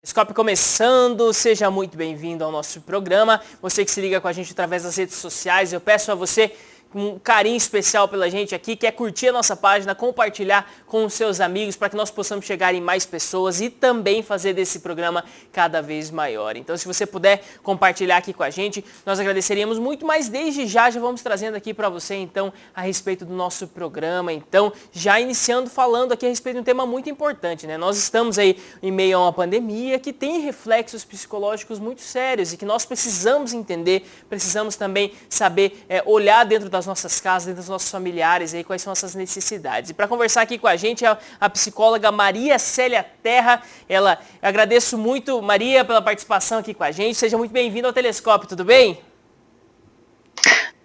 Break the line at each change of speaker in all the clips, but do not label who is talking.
Telescópio começando, seja muito bem-vindo ao nosso programa. Você que se liga com a gente através das redes sociais, eu peço a você um carinho especial pela gente aqui, que é curtir a nossa página, compartilhar com os seus amigos para que nós possamos chegar em mais pessoas e também fazer desse programa cada vez maior. Então, se você puder compartilhar aqui com a gente, nós agradeceríamos muito, mas desde já vamos trazendo aqui para você, então, a respeito do nosso programa. Então, já iniciando falando aqui a respeito de um tema muito importante, né? Nós estamos aí em meio a uma pandemia que tem reflexos psicológicos muito sérios e que nós precisamos entender, precisamos também saber olhar dentro das nossas casas, dentro dos nossos familiares, aí, quais são essas necessidades. E para conversar aqui com a gente, a psicóloga Maria Célia Terra. Eu agradeço muito, Maria, pela participação aqui com a gente. Seja muito bem-vinda ao Telescópio, tudo bem?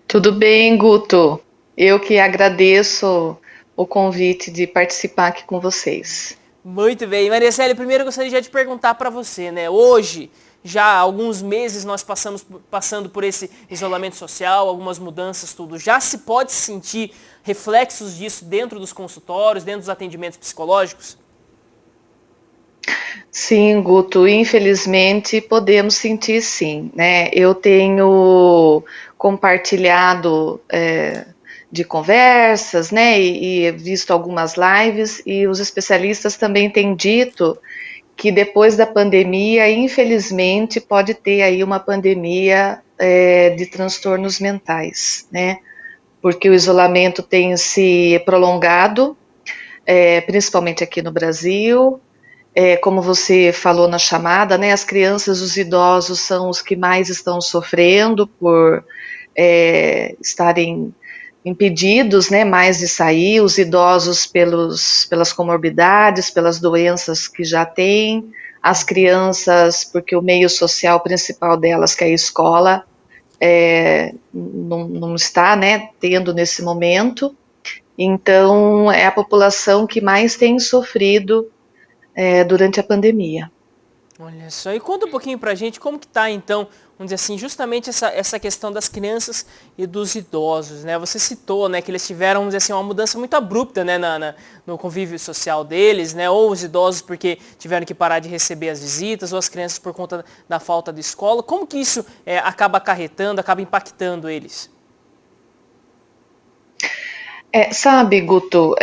Tudo bem, Guto. Eu que agradeço o convite de participar aqui com vocês.
Muito bem. Maria Célia, primeiro eu gostaria já de perguntar para você, né? Hoje, já há alguns meses nós passando por esse isolamento social, algumas mudanças, tudo. Já se pode sentir reflexos disso dentro dos consultórios, dentro dos atendimentos psicológicos?
Sim, Guto, infelizmente podemos sentir sim, né? Eu tenho compartilhado de conversas, né, e visto algumas lives, e os especialistas também têm dito que depois da pandemia, infelizmente, pode ter aí uma pandemia de transtornos mentais, né? Porque o isolamento tem se prolongado, principalmente aqui no Brasil. Como você falou na chamada, né, as crianças, os idosos são os que mais estão sofrendo por estarem impedidos, né, mais de sair, os idosos pelas comorbidades, pelas doenças que já têm, as crianças porque o meio social principal delas, que é a escola, não está, né, tendo nesse momento. Então, é a população que mais tem sofrido durante a pandemia.
Olha só, e conta um pouquinho pra gente como que tá então, vamos dizer assim, justamente essa questão das crianças e dos idosos, né? Você citou, né, que eles tiveram, vamos dizer assim, uma mudança muito abrupta, né, no convívio social deles, né? Ou os idosos porque tiveram que parar de receber as visitas, ou as crianças por conta da falta de escola. Como que isso acaba acarretando, acaba impactando eles?
Sabe, Guto,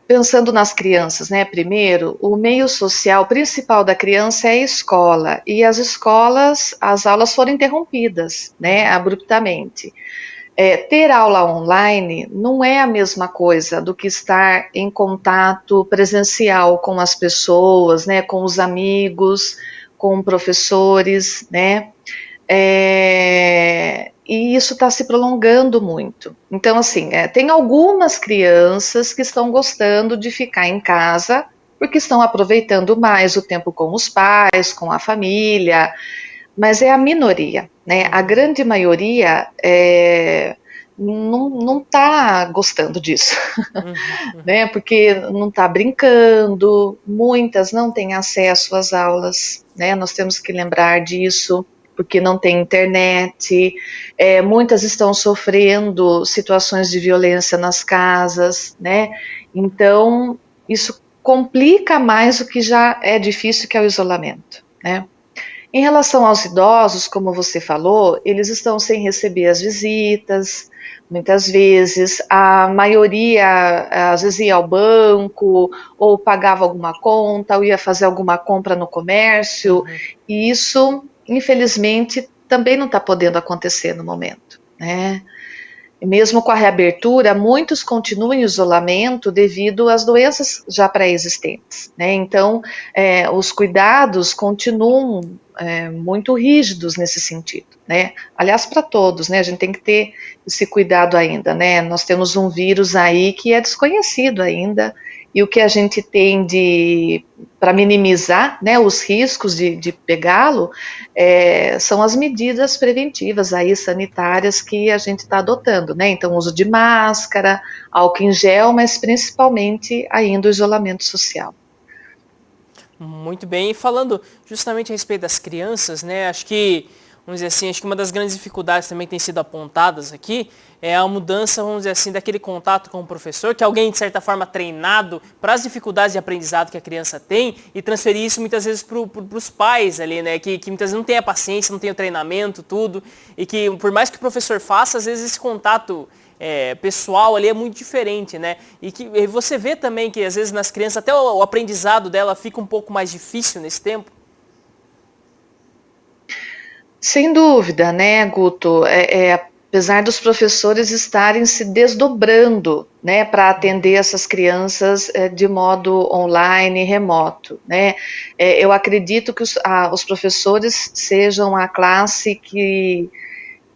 pensando nas crianças, né, primeiro, o meio social principal da criança é a escola, e as escolas, as aulas foram interrompidas, né, abruptamente. Ter aula online não é a mesma coisa do que estar em contato presencial com as pessoas, né, com os amigos, com professores, né, e isso está se prolongando muito. Então, assim, tem algumas crianças que estão gostando de ficar em casa porque estão aproveitando mais o tempo com os pais, com a família, mas é a minoria, né? A grande maioria não está gostando disso, né? Porque não está brincando, muitas não têm acesso às aulas, né? Nós temos que lembrar disso, porque não tem internet, muitas estão sofrendo situações de violência nas casas, né? Então, isso complica mais o que já é difícil, que é o isolamento, né? Em relação aos idosos, como você falou, eles estão sem receber as visitas, muitas vezes, a maioria às vezes ia ao banco, ou pagava alguma conta, ou ia fazer alguma compra no comércio, e isso, infelizmente, também não está podendo acontecer no momento, né? Mesmo com a reabertura, muitos continuam em isolamento devido às doenças já pré-existentes, né? Então, os cuidados continuam muito rígidos nesse sentido, né? Aliás, para todos, né? A gente tem que ter esse cuidado ainda, né? Nós temos um vírus aí que é desconhecido ainda, e o que a gente tem para minimizar, né, os riscos de pegá-lo, são as medidas preventivas aí sanitárias que a gente está adotando, né? Então, uso de máscara, álcool em gel, mas principalmente ainda o isolamento social.
Muito bem, e falando justamente a respeito das crianças, né? Acho que vamos dizer assim, acho que uma das grandes dificuldades também que tem sido apontadas aqui é a mudança, vamos dizer assim, daquele contato com o professor, que é alguém, de certa forma, treinado para as dificuldades de aprendizado que a criança tem e transferir isso muitas vezes para os pais ali, né, que muitas vezes não tem a paciência, não tem o treinamento, tudo, e que por mais que o professor faça, às vezes esse contato pessoal ali é muito diferente, né, e que você vê também que às vezes nas crianças até o aprendizado dela fica um pouco mais difícil nesse tempo.
Sem dúvida, né, Guto? Apesar dos professores estarem se desdobrando, né, para atender essas crianças de modo online, remoto, né? Eu acredito que os professores sejam a classe que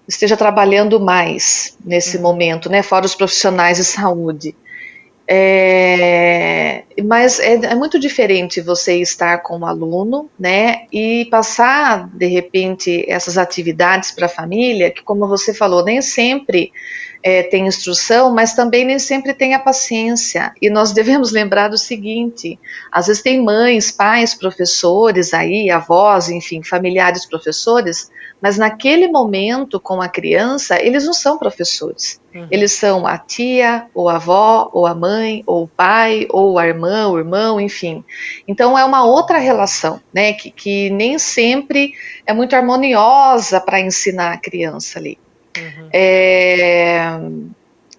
esteja trabalhando mais nesse momento, né, fora os profissionais de saúde. Mas é muito diferente você estar com o aluno, né, e passar, de repente, essas atividades para a família, que, como você falou, nem sempre tem instrução, mas também nem sempre tem a paciência. E nós devemos lembrar do seguinte: às vezes tem mães, pais, professores aí, avós, enfim, familiares professores, mas naquele momento com a criança, eles não são professores. Eles são a tia, ou a avó, ou a mãe, ou o pai, ou a irmã, o irmão, enfim. Então é uma outra relação, né, que nem sempre é muito harmoniosa para ensinar a criança ali.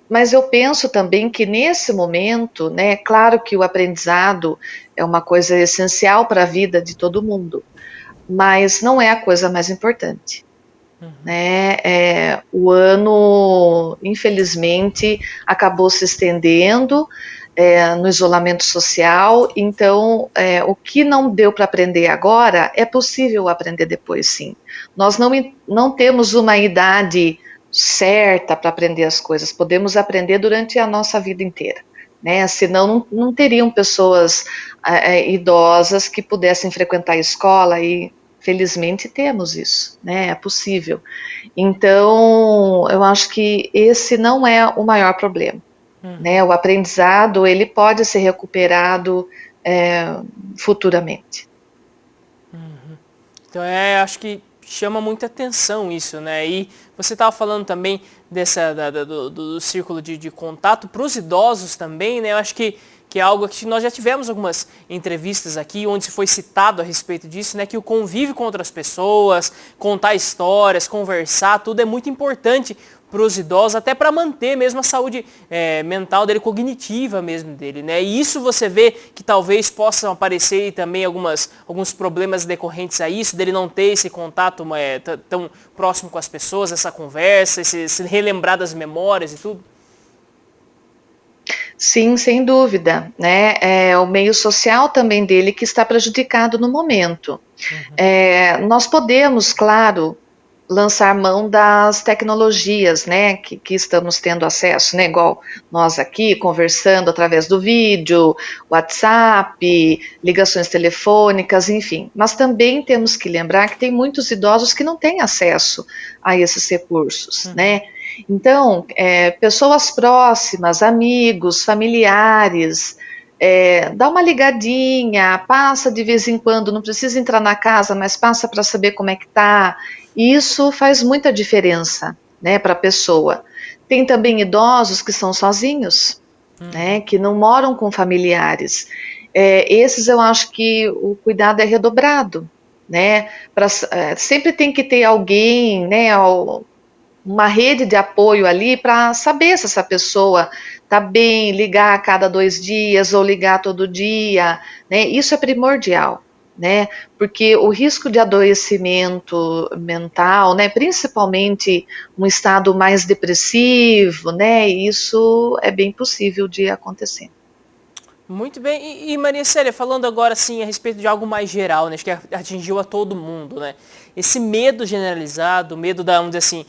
Mas eu penso também que nesse momento, né, claro que o aprendizado é uma coisa essencial para a vida de todo mundo, mas não é a coisa mais importante. Né? O ano, infelizmente, acabou se estendendo no isolamento social, então o que não deu para aprender agora, é possível aprender depois, sim. Nós não temos uma idade certa para aprender as coisas, podemos aprender durante a nossa vida inteira. Né? Senão não teriam pessoas idosas que pudessem frequentar a escola e felizmente temos isso, né? É possível. Então, eu acho que esse não é o maior problema. Né? O aprendizado, ele pode ser recuperado futuramente.
Então, acho que chama muita atenção isso, né? E você estava falando também do círculo de contato para os idosos também, né? Eu acho que é algo que nós já tivemos algumas entrevistas aqui, onde se foi citado a respeito disso, né? Que o convívio com outras pessoas, contar histórias, conversar, tudo é muito importante para os idosos, até para manter mesmo a saúde mental dele, cognitiva mesmo dele, né? E isso você vê que talvez possam aparecer também alguns problemas decorrentes a isso, dele não ter esse contato tão próximo com as pessoas, essa conversa, esse relembrar das memórias e tudo.
Sim, sem dúvida, né? É o meio social também dele que está prejudicado no momento. Nós podemos, claro, lançar mão das tecnologias, né, que estamos tendo acesso, né, igual nós aqui conversando através do vídeo, WhatsApp, ligações telefônicas, enfim. Mas também temos que lembrar que tem muitos idosos que não têm acesso a esses recursos, né? Então, pessoas próximas, amigos, familiares, dá uma ligadinha, passa de vez em quando, não precisa entrar na casa, mas passa para saber como é que tá. Isso faz muita diferença, né, para a pessoa. Tem também idosos que são sozinhos, né, que não moram com familiares. Esses eu acho que o cuidado é redobrado, né? Sempre tem que ter alguém, né, uma rede de apoio ali para saber se essa pessoa está bem, ligar a cada 2 dias ou ligar todo dia, né? Isso é primordial, né? Porque o risco de adoecimento mental, né, principalmente um estado mais depressivo, né, isso é bem possível de acontecer.
Muito bem. E Maria Célia, falando agora assim a respeito de algo mais geral, né, acho que atingiu a todo mundo, né? Esse medo generalizado, o medo vamos dizer assim,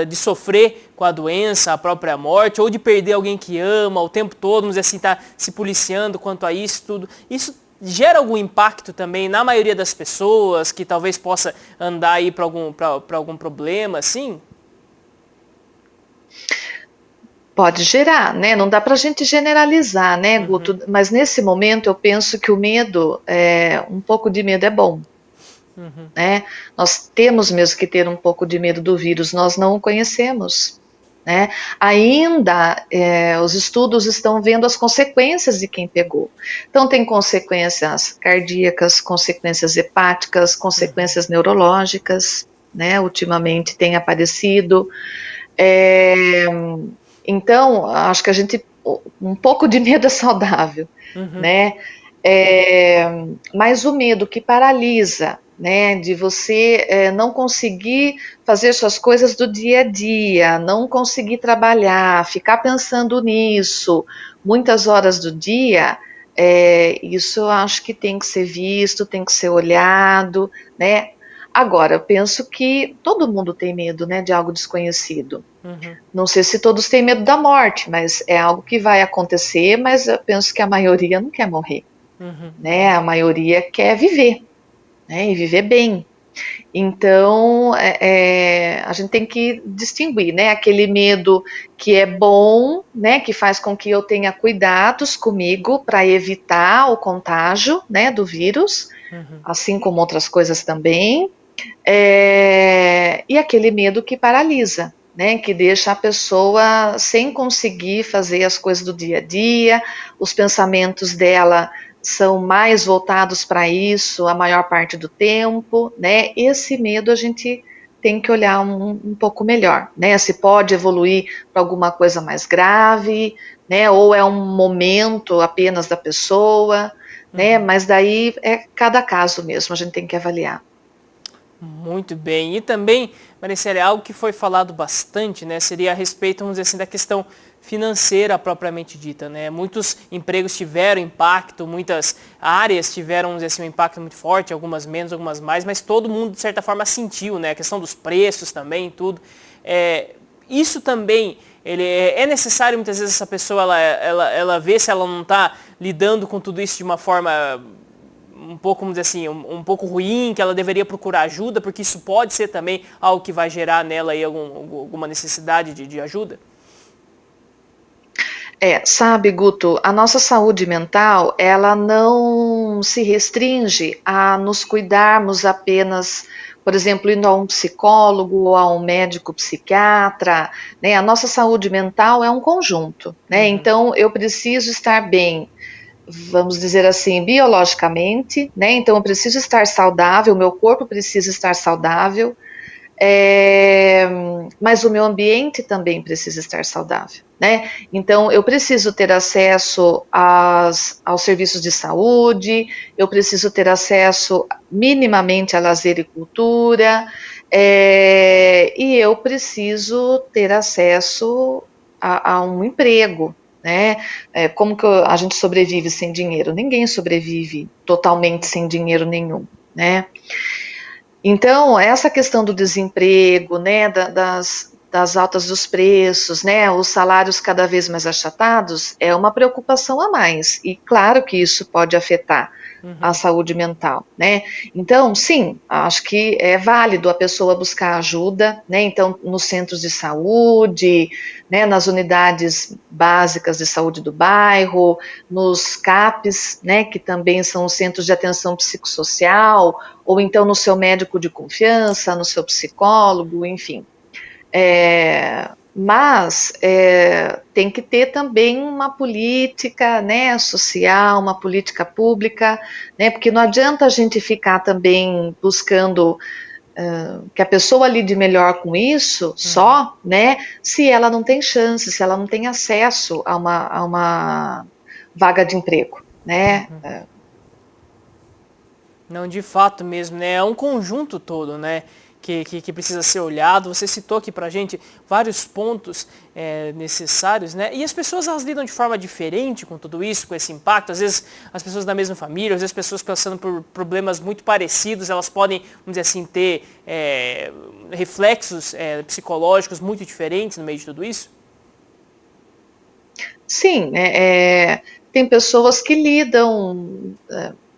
de sofrer com a doença, a própria morte, ou de perder alguém que ama o tempo todo, vamos dizer assim, tá se policiando quanto a isso tudo. Isso gera algum impacto também na maioria das pessoas, que talvez possa andar aí para algum problema, assim?
Pode gerar, né? Não dá para a gente generalizar, né, Guto? Mas nesse momento eu penso que o medo, um pouco de medo é bom, né? Nós temos mesmo que ter um pouco de medo do vírus, nós não o conhecemos, né? Ainda os estudos estão vendo as consequências de quem pegou. Então tem consequências cardíacas, consequências hepáticas, consequências neurológicas, né? Ultimamente tem aparecido. Então, acho que um pouco de medo é saudável, né? Mas o medo que paralisa, né, de você não conseguir fazer suas coisas do dia a dia, não conseguir trabalhar, ficar pensando nisso muitas horas do dia, isso eu acho que tem que ser visto, tem que ser olhado, né? Agora, eu penso que todo mundo tem medo, né, de algo desconhecido. Não sei se todos têm medo da morte, mas é algo que vai acontecer, mas eu penso que a maioria não quer morrer, né? A maioria quer viver, né? E viver bem. Então, a gente tem que distinguir, né? Aquele medo que é bom, né? Que faz com que eu tenha cuidados comigo para evitar o contágio, né? Do vírus, assim como outras coisas também. E aquele medo que paralisa, né, que deixa a pessoa sem conseguir fazer as coisas do dia a dia, os pensamentos dela são mais voltados para isso a maior parte do tempo, né? Esse medo a gente tem que olhar um pouco melhor, né? Se pode evoluir para alguma coisa mais grave, né? Ou é um momento apenas da pessoa, né? Mas daí é cada caso mesmo, a gente tem que avaliar.
Muito bem. E também, Maricela, é algo que foi falado bastante, né? Seria a respeito, vamos dizer assim, da questão financeira propriamente dita, né? Muitos empregos tiveram impacto, muitas áreas tiveram, vamos dizer assim, um impacto muito forte, algumas menos, algumas mais, mas todo mundo, de certa forma, sentiu, né? A questão dos preços também, tudo. Isso também, é necessário, muitas vezes, essa pessoa, ela ver se ela não está lidando com tudo isso de uma forma um pouco, vamos dizer assim, um pouco ruim, que ela deveria procurar ajuda, porque isso pode ser também algo que vai gerar nela aí alguma necessidade de ajuda?
Sabe, Guto, a nossa saúde mental, ela não se restringe a nos cuidarmos apenas, por exemplo, indo a um psicólogo ou a um médico psiquiatra, né? A nossa saúde mental é um conjunto, né? Então, eu preciso estar bem, vamos dizer assim, biologicamente, né? Então, eu preciso estar saudável, meu corpo precisa estar saudável, mas o meu ambiente também precisa estar saudável, né? Então, eu preciso ter acesso aos serviços de saúde, eu preciso ter acesso minimamente a lazer e cultura, e eu preciso ter acesso a um emprego, né? Como que a gente sobrevive sem dinheiro? Ninguém sobrevive totalmente sem dinheiro nenhum, né? Então, essa questão do desemprego, né, das altas dos preços, né, os salários cada vez mais achatados, é uma preocupação a mais. E claro que isso pode afetar a saúde mental, né? Então, sim, acho que é válido a pessoa buscar ajuda, né? Então, nos centros de saúde, né, nas unidades básicas de saúde do bairro, nos CAPs, né, que também são os centros de atenção psicossocial, ou então no seu médico de confiança, no seu psicólogo, enfim. Mas tem que ter também uma política, né, social, uma política pública, né, porque não adianta a gente ficar também buscando que a pessoa lide melhor com isso só, né, se ela não tem chance, se ela não tem acesso a uma vaga de emprego, né.
Não, de fato mesmo, né? É um conjunto todo, né? Que precisa ser olhado. Você citou aqui pra gente vários pontos necessários, né? E as pessoas, elas lidam de forma diferente com tudo isso, com esse impacto. Às vezes as pessoas da mesma família, às vezes pessoas passando por problemas muito parecidos, elas podem, vamos dizer assim, ter reflexos psicológicos muito diferentes no meio de tudo isso?
Sim, tem pessoas que lidam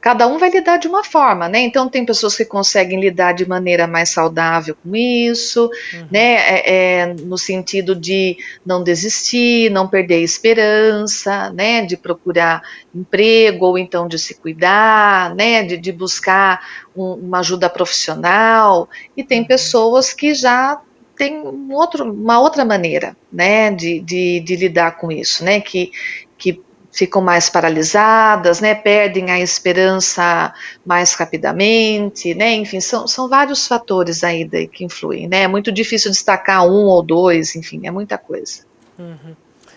cada um vai lidar de uma forma, né? Então tem pessoas que conseguem lidar de maneira mais saudável com isso, né? No sentido de não desistir, não perder a esperança, né? De procurar emprego ou então de se cuidar, né? De buscar uma ajuda profissional. E tem pessoas que já têm uma outra maneira, né? De lidar com isso, né? Que ficam mais paralisadas, né, perdem a esperança mais rapidamente, né, enfim, são vários fatores aí que influem, né, é muito difícil destacar um ou dois, enfim, é muita coisa.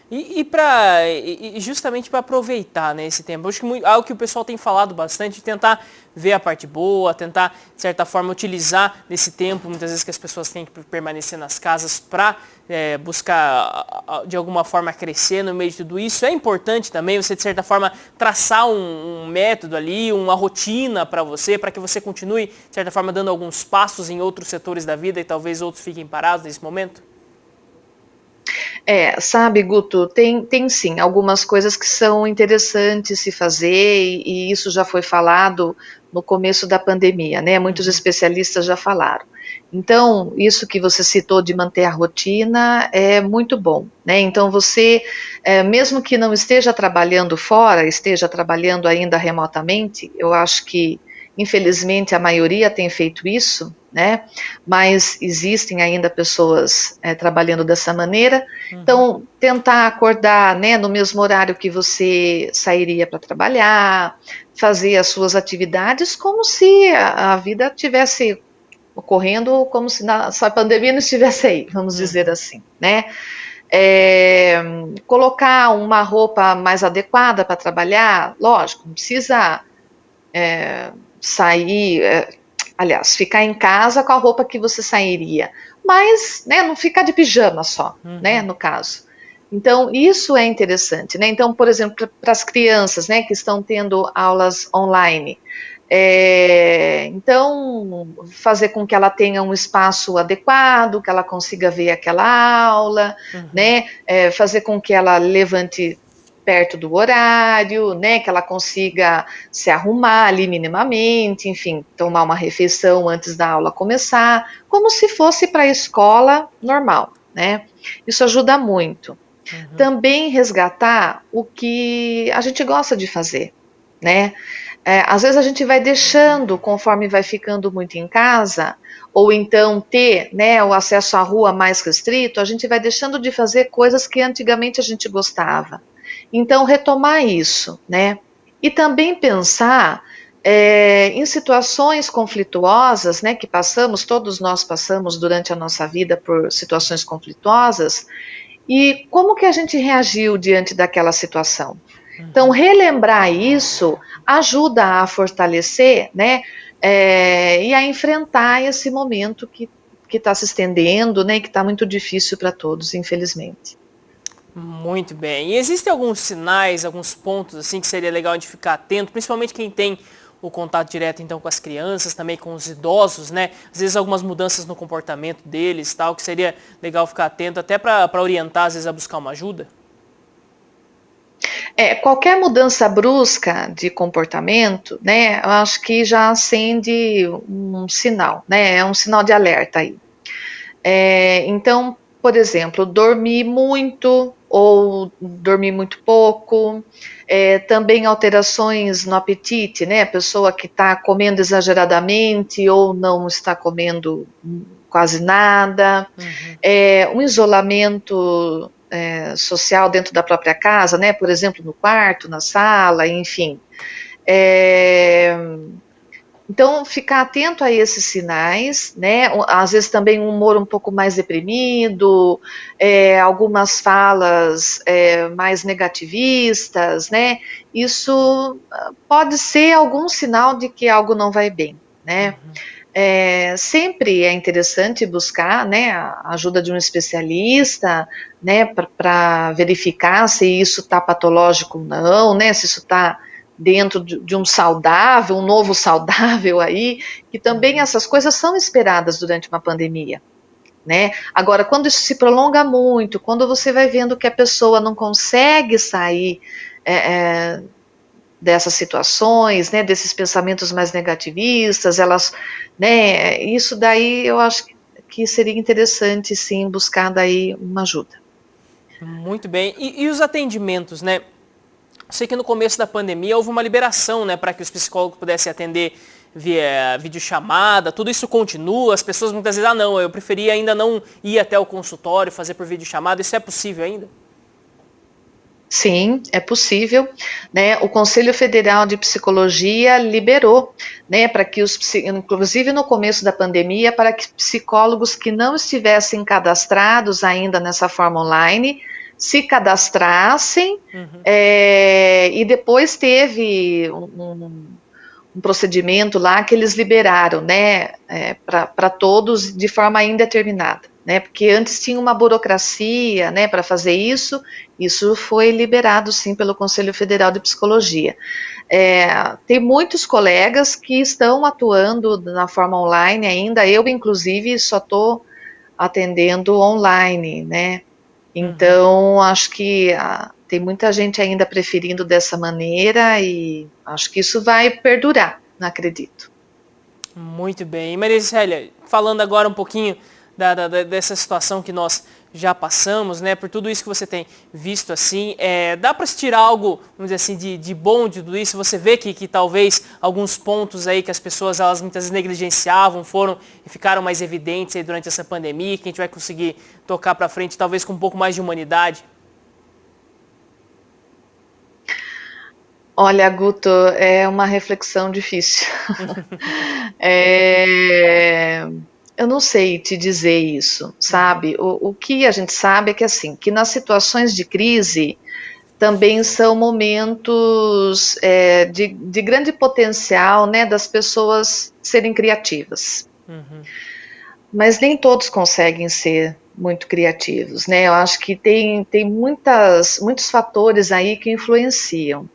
E justamente para aproveitar, né, esse tempo, acho que algo que o pessoal tem falado bastante, tentar ver a parte boa, tentar, de certa forma, utilizar nesse tempo, muitas vezes que as pessoas têm que permanecer nas casas para buscar, de alguma forma, crescer no meio de tudo isso. É importante também você, de certa forma, traçar um método ali, uma rotina para que você continue, de certa forma, dando alguns passos em outros setores da vida e talvez outros fiquem parados nesse momento?
Sabe, Guto, tem sim algumas coisas que são interessantes se fazer, e isso já foi falado no começo da pandemia, né? Muitos especialistas já falaram. Então, isso que você citou de manter a rotina é muito bom, né? Então, você, mesmo que não esteja trabalhando fora, esteja trabalhando ainda remotamente, eu acho que, infelizmente, a maioria tem feito isso, né? Mas existem ainda pessoas trabalhando dessa maneira. Então, tentar acordar, né, no mesmo horário que você sairia para trabalhar, fazer as suas atividades como se a vida tivesse ocorrendo, como se a pandemia não estivesse aí, vamos dizer assim, né? Colocar uma roupa mais adequada para trabalhar, lógico, não precisa sair, aliás, ficar em casa com a roupa que você sairia, mas, né, não ficar de pijama só, né, no caso. Então, isso é interessante, né? Então, por exemplo, para as crianças, né, que estão tendo aulas online, então, fazer com que ela tenha um espaço adequado, que ela consiga ver aquela aula, né, fazer com que ela levante perto do horário, né, que ela consiga se arrumar ali minimamente, enfim, tomar uma refeição antes da aula começar, como se fosse para a escola normal, né? Isso ajuda muito. Também resgatar o que a gente gosta de fazer, né? Às vezes a gente vai deixando, conforme vai ficando muito em casa, ou então ter, né, o acesso à rua mais restrito, a gente vai deixando de fazer coisas que antigamente a gente gostava. Então, retomar isso, né? E também pensar em situações conflituosas, né, que todos nós passamos durante a nossa vida por situações conflituosas, e como que a gente reagiu diante daquela situação. Então, relembrar isso ajuda a fortalecer, né, e a enfrentar esse momento que está se estendendo, né, e que está muito difícil para todos, infelizmente.
Muito bem. E existem alguns sinais, alguns pontos assim que seria legal de ficar atento, principalmente quem tem o contato direto então com as crianças, também com os idosos, né? Às vezes algumas mudanças no comportamento deles, tal, que seria legal ficar atento até para orientar às vezes a buscar uma ajuda.
Qualquer mudança brusca de comportamento, né, eu acho que já acende um sinal, né, é um sinal de alerta aí. Então, por exemplo, dormir muito ou dormir muito pouco, também alterações no apetite, né, a pessoa que está comendo exageradamente ou não está comendo quase nada, um isolamento social dentro da própria casa, né, por exemplo, no quarto, na sala, enfim. Então, ficar atento a esses sinais, né? Às vezes também um humor um pouco mais deprimido, algumas falas mais negativistas, né? Isso pode ser algum sinal de que algo não vai bem, né? Sempre é interessante buscar, né, a ajuda de um especialista, né, para verificar se isso está patológico ou não, né, se isso está dentro de um saudável, um novo saudável aí, que também essas coisas são esperadas durante uma pandemia, né? Agora, quando isso se prolonga muito, quando você vai vendo que a pessoa não consegue sair dessas situações, né, desses pensamentos mais negativistas, elas, né, isso daí eu acho que seria interessante, sim, buscar daí uma ajuda.
Muito bem. E os atendimentos, né? Sei que no começo da pandemia houve uma liberação, né, para que os psicólogos pudessem atender via videochamada. Tudo isso continua? As pessoas muitas vezes, não, eu preferia ainda não ir até o consultório, fazer por videochamada. Isso é possível ainda?
Sim, é possível, né? O Conselho Federal de Psicologia liberou, né, para que inclusive no começo da pandemia, para que psicólogos que não estivessem cadastrados ainda nessa forma online se cadastrassem, e depois teve um procedimento lá que eles liberaram, né, para todos de forma indeterminada, né, porque antes tinha uma burocracia, né, para fazer isso foi liberado sim pelo Conselho Federal de Psicologia. Tem muitos colegas que estão atuando na forma online ainda, eu inclusive só estou atendendo online, né, então acho que tem muita gente ainda preferindo dessa maneira e acho que isso vai perdurar, não acredito.
Muito bem. E Maria Célia, falando agora um pouquinho dessa situação que nós já passamos, né, por tudo isso que você tem visto assim, dá para se tirar algo, vamos dizer assim, de bom de tudo isso? Você vê que talvez alguns pontos aí que as pessoas elas muitas vezes negligenciavam foram e ficaram mais evidentes aí durante essa pandemia, que a gente vai conseguir tocar para frente talvez com um pouco mais de humanidade?
Olha, Guto, é uma reflexão difícil. Eu não sei te dizer isso, sabe? O que a gente sabe é que assim, que nas situações de crise também são momentos de grande potencial, né, das pessoas serem criativas. Mas nem todos conseguem ser muito criativos, né? Eu acho que tem muitos fatores aí que influenciam.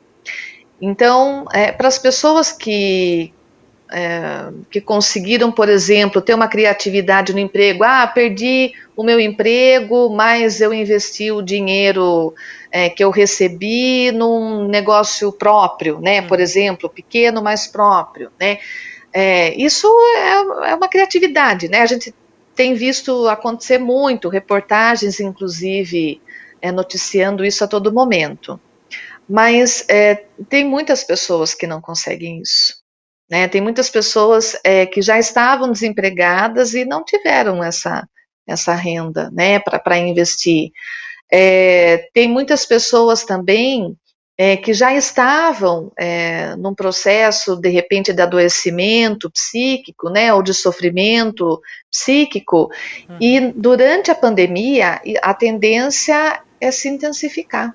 Então, para as pessoas que conseguiram, por exemplo, ter uma criatividade no emprego, perdi o meu emprego, mas eu investi o dinheiro que eu recebi num negócio próprio, né? Por exemplo, pequeno, mas próprio, né? Isso é uma criatividade, né? A gente tem visto acontecer muito, reportagens, inclusive, noticiando isso a todo momento. Mas tem muitas pessoas que não conseguem isso, né? Tem muitas pessoas que já estavam desempregadas e não tiveram essa renda, né, para investir. Tem muitas pessoas também que já estavam num processo, de repente, de adoecimento psíquico, né, ou de sofrimento psíquico, e durante a pandemia a tendência é se intensificar.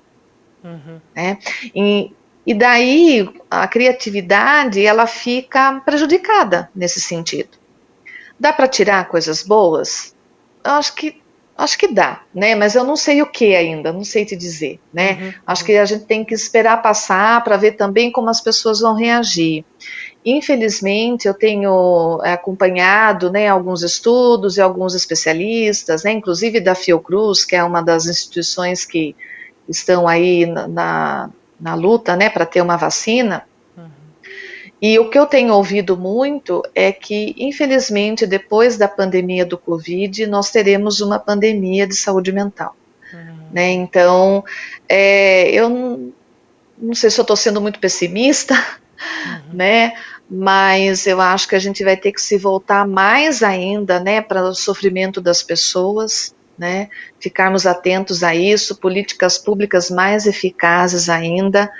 Né? E daí a criatividade ela fica prejudicada nesse sentido. Dá para tirar coisas boas? Eu acho que dá, né? Mas eu não sei o que ainda, não sei te dizer, né? Acho que a gente tem que esperar passar para ver também como as pessoas vão reagir. Infelizmente, eu tenho acompanhado, né, alguns estudos e alguns especialistas, né, inclusive da Fiocruz, que é uma das instituições que estão aí na luta, né, para ter uma vacina. E o que eu tenho ouvido muito é que, infelizmente, depois da pandemia do Covid, nós teremos uma pandemia de saúde mental. Né? Então, eu não sei se eu estou sendo muito pessimista, né? Mas eu acho que a gente vai ter que se voltar mais ainda, né, para o sofrimento das pessoas, né? Ficarmos atentos a isso, políticas públicas mais eficazes ainda,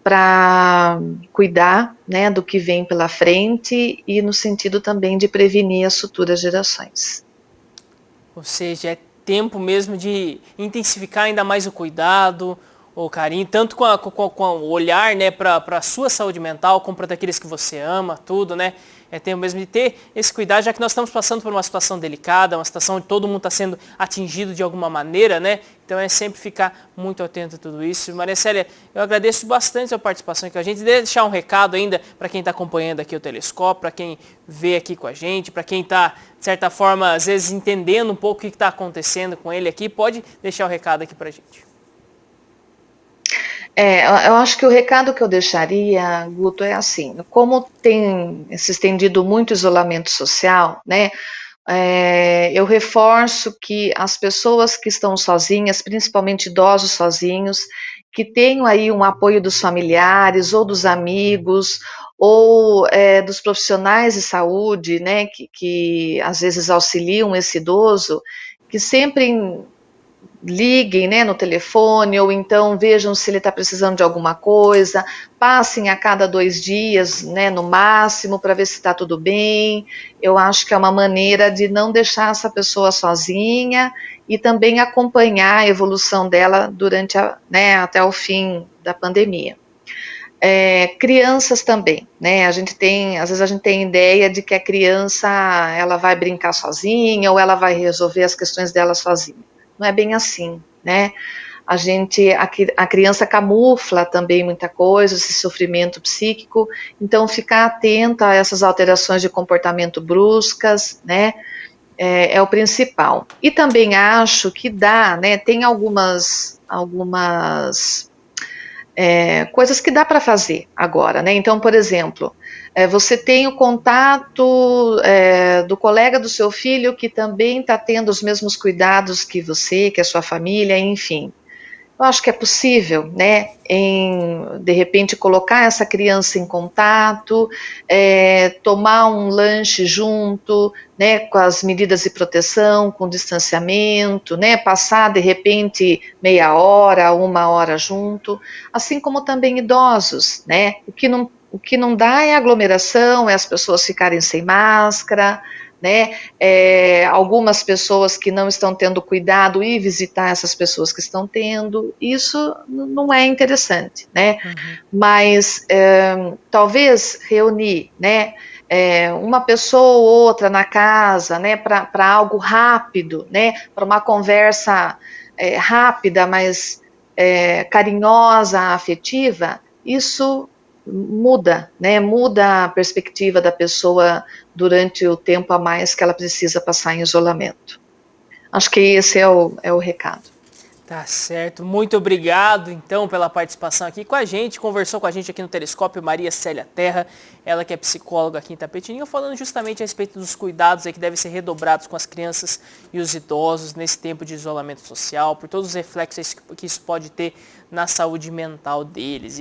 para cuidar, né, do que vem pela frente e no sentido também de prevenir as futuras gerações.
Ou seja, é tempo mesmo de intensificar ainda mais o cuidado, o carinho, tanto com o olhar, né, para a sua saúde mental, como para daqueles que você ama, tudo, né? É tempo mesmo de ter esse cuidado, já que nós estamos passando por uma situação delicada, uma situação onde todo mundo está sendo atingido de alguma maneira, né? Então é sempre ficar muito atento a tudo isso. Maria Célia, eu agradeço bastante a sua participação aqui com a gente. Deixar um recado ainda para quem está acompanhando aqui o Telescópio, para quem vê aqui com a gente, para quem está, de certa forma, às vezes entendendo um pouco o que está acontecendo com ele aqui, pode deixar o recado aqui para a gente.
Eu acho que o recado que eu deixaria, Guto, é assim, como tem se estendido muito isolamento social, né? Eu reforço que as pessoas que estão sozinhas, principalmente idosos sozinhos, que tenham aí um apoio dos familiares ou dos amigos ou dos profissionais de saúde, né, que às vezes auxiliam esse idoso, que sempre liguem, né, no telefone, ou então vejam se ele está precisando de alguma coisa, passem a cada 2 dias, né, no máximo, para ver se está tudo bem. Eu acho que é uma maneira de não deixar essa pessoa sozinha e também acompanhar a evolução dela durante né, até o fim da pandemia. Crianças também, né? Às vezes a gente tem ideia de que a criança ela vai brincar sozinha ou ela vai resolver as questões dela sozinha. Não é bem assim, né? A criança camufla também muita coisa, esse sofrimento psíquico, então ficar atenta a essas alterações de comportamento bruscas, né? É o principal. E também acho que dá, né? Tem algumas coisas que dá para fazer agora, né? Então, por exemplo, você tem o contato do colega do seu filho que também está tendo os mesmos cuidados que você, que a sua família, enfim. Eu acho que é possível, né, de repente colocar essa criança em contato, tomar um lanche junto, né, com as medidas de proteção, com distanciamento, né, passar de repente meia hora, 1 hora junto, assim como também idosos, né, o que não dá é aglomeração, é as pessoas ficarem sem máscara, né? Algumas pessoas que não estão tendo cuidado e visitar essas pessoas que estão tendo, isso não é interessante, né?
Uhum.
Mas talvez reunir, né? Uma pessoa ou outra na casa, né? Para algo rápido, né? Para uma conversa rápida, mas carinhosa, afetiva, isso muda, né? Muda a perspectiva da pessoa durante o tempo a mais que ela precisa passar em isolamento. Acho que esse é o recado.
Tá certo. Muito obrigado, então, pela participação aqui com a gente. Conversou com a gente aqui no Telescópio Maria Célia Terra, ela que é psicóloga aqui em Itapetininga, falando justamente a respeito dos cuidados aí que devem ser redobrados com as crianças e os idosos nesse tempo de isolamento social, por todos os reflexos que isso pode ter na saúde mental deles.